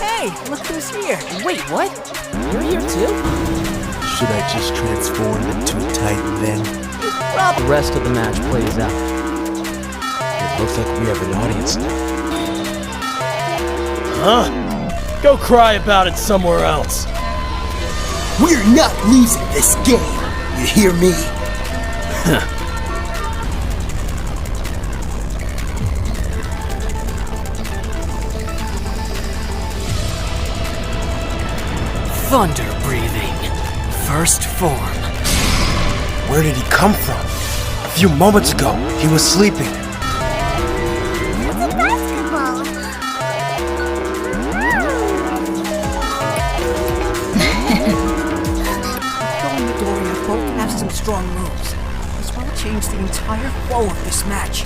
Hey, look who's here. Wait, what? You're here too? Should I just transform into a Titan then? The rest of the match plays out. It looks like we have an audience now. Huh? Go cry about it somewhere else. We're not losing this game. You hear me? Thunder breathing. First form. Where did he come from? A few moments ago, he was sleeping. It's a basketball. Go and Midoriya both have some strong moves. This will change the entire flow of this match.